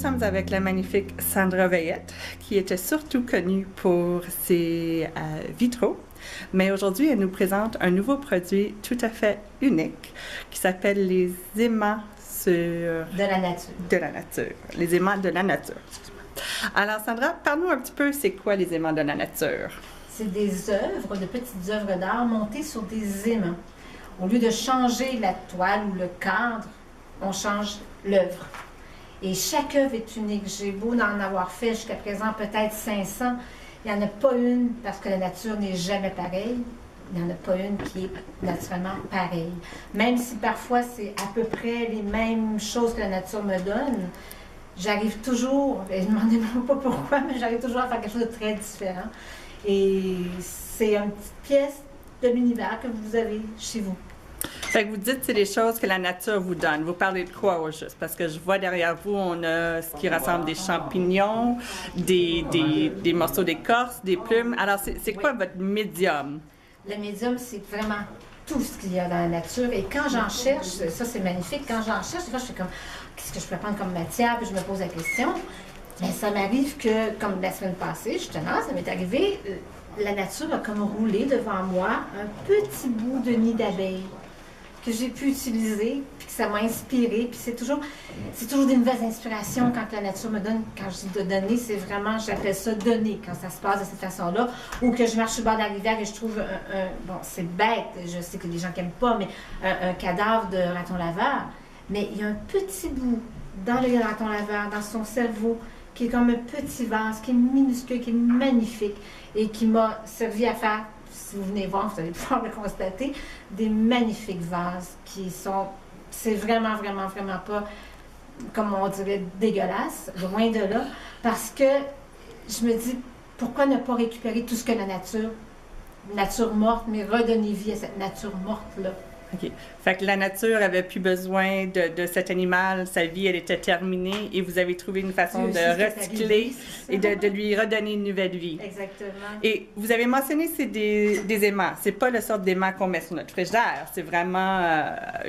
sommes avec la magnifique Sandra Veillette, qui était surtout connue pour ses vitraux. Mais aujourd'hui, elle nous présente un nouveau produit tout à fait unique qui s'appelle les aimants de la nature. De la nature. Les aimants de la nature. Alors, Sandra, parle-nous un petit peu, c'est quoi les aimants de la nature? C'est des œuvres, de petites œuvres d'art montées sur des aimants. Au lieu de changer la toile ou le cadre, on change l'œuvre. Et chaque œuvre est unique. J'ai beau en avoir fait jusqu'à présent peut-être 500. Il n'y en a pas une, parce que la nature n'est jamais pareille, il n'y en a pas une qui est naturellement pareille. Même si parfois c'est à peu près les mêmes choses que la nature me donne, j'arrive toujours, et je ne me demandez pas pourquoi, mais j'arrive toujours à faire quelque chose de très différent. Et c'est une petite pièce de l'univers que vous avez chez vous. Fait que vous dites que c'est des choses que la nature vous donne. Vous parlez de quoi au juste? Parce que je vois derrière vous, on a ce qui ressemble des champignons, des morceaux d'écorce, des plumes. Alors, c'est quoi votre médium? Le médium, c'est vraiment tout ce qu'il y a dans la nature. Et quand j'en cherche, ça c'est magnifique, quand j'en cherche, des fois je fais comme, qu'est-ce que je peux prendre comme matière? Puis je me pose la question. Mais ça m'arrive que, comme la semaine passée, justement, ça m'est arrivé, la nature a comme roulé devant moi un petit bout de nid d'abeille que j'ai pu utiliser, puis que ça m'a inspiré. Puis c'est toujours des nouvelles inspirations quand la nature me donne. Quand je dis de donner, c'est vraiment, j'appelle ça donner, quand ça se passe de cette façon-là. Ou que je marche sur le bord de la rivière et je trouve bon, c'est bête, je sais que les gens qui n'aiment pas, mais un cadavre de raton laveur. Mais il y a un petit bout dans le raton laveur, dans son cerveau, qui est comme un petit vase, qui est minuscule, qui est magnifique et qui m'a servi à faire, si vous venez voir, vous allez pouvoir le constater, des magnifiques vases qui sont, c'est vraiment, vraiment, vraiment pas, comme on dirait, dégueulasse, loin de là, parce que je me dis, pourquoi ne pas récupérer tout ce que la nature morte, mais redonner vie à cette nature morte-là. OK. Fait que la nature avait plus besoin de cet animal, sa vie, elle était terminée et vous avez trouvé une façon de recycler et de lui redonner une nouvelle vie. Exactement. Et vous avez mentionné c'est des aimants. C'est pas le sort d'aimant qu'on met sur notre frigidaire. C'est vraiment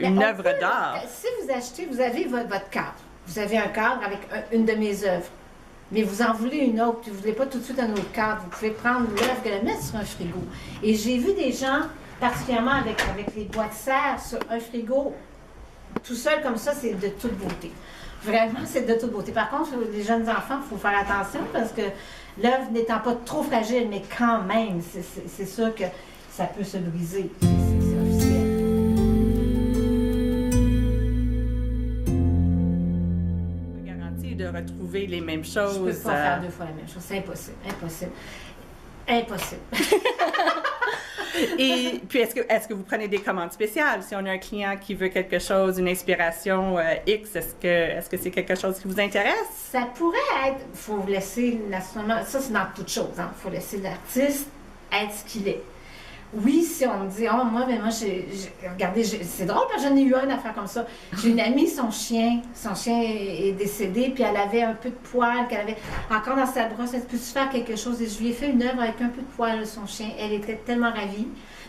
une œuvre d'art. Si vous achetez, vous avez votre cadre. Vous avez un cadre avec une de mes œuvres. Mais vous en voulez une autre, puis vous ne voulez pas tout de suite un autre cadre. Vous pouvez prendre l'œuvre et la mettre sur un frigo. Et j'ai vu des gens, particulièrement avec les boîtes de serre sur un frigo, tout seul comme ça, c'est de toute beauté. Vraiment, c'est de toute beauté. Par contre, les jeunes enfants, il faut faire attention parce que l'œuvre n'étant pas trop fragile, mais quand même, c'est sûr que ça peut se briser. C'est officiel. Garantie de retrouver les mêmes choses. Je ne peux pas faire deux fois la même chose. C'est impossible. Impossible. Impossible. Et puis, est-ce que vous prenez des commandes spéciales? Si on a un client qui veut quelque chose, une inspiration X, est-ce que c'est quelque chose qui vous intéresse? Ça pourrait être, il faut laisser, ça c'est dans toute chose, il faut laisser l'artiste être ce qu'il est. Oui, si on me dit, oh, moi, regardez, c'est drôle parce que j'en ai eu une affaire comme ça. J'ai une amie, son chien est décédé, puis elle avait un peu de poil qu'elle avait encore dans sa brosse. Elle peut-tu faire quelque chose? Et je lui ai fait une œuvre avec un peu de poil de son chien. Elle était tellement ravie,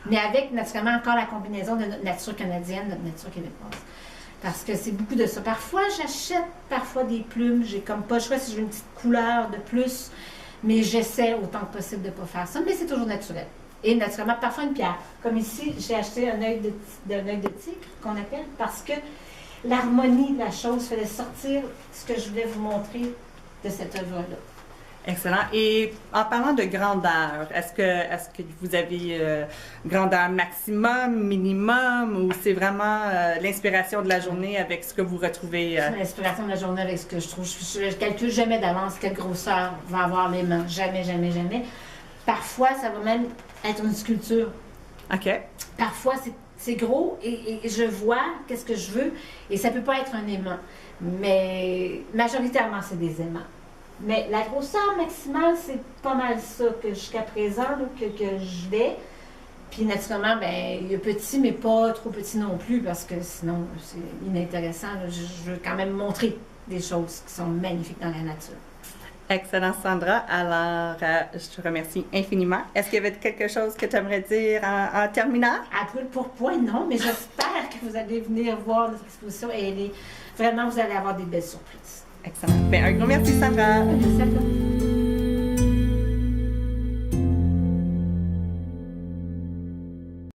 mais avec naturellement encore la combinaison de notre nature canadienne, notre nature québécoise. Parce que c'est beaucoup de ça. Parfois, j'achète des plumes. J'ai comme pas le choix si je veux une petite couleur de plus, mais j'essaie autant que possible de ne pas faire ça. Mais c'est toujours naturel. Et naturellement, parfois une pierre. Comme ici, j'ai acheté un œil de tigre, qu'on appelle, parce que l'harmonie de la chose faisait sortir ce que je voulais vous montrer de cette œuvre-là. Excellent. Et en parlant de grandeur, est-ce que vous avez grandeur maximum, minimum, ou c'est vraiment l'inspiration de la journée avec ce que vous retrouvez? L'inspiration de la journée avec ce que je trouve. Je ne calcule jamais d'avance quelle grosseur va avoir les mains. Jamais, jamais, jamais. Parfois, ça va même être une sculpture. OK. Parfois, c'est gros et je vois qu'est-ce que je veux et ça ne peut pas être un aimant. Mais majoritairement, c'est des aimants. Mais la grosseur maximale, c'est pas mal ça que jusqu'à présent là, que je vais. Puis naturellement, ben, il y a petit, mais pas trop petit non plus parce que sinon, c'est inintéressant. Là. Je veux quand même montrer des choses qui sont magnifiques dans la nature. Excellent, Sandra. Alors, je te remercie infiniment. Est-ce qu'il y avait quelque chose que tu aimerais dire en terminant? À brûle pour point, non, mais j'espère que vous allez venir voir notre exposition et vraiment, vous allez avoir des belles surprises. Excellent. Bien, un gros merci, Sandra. Merci à toi.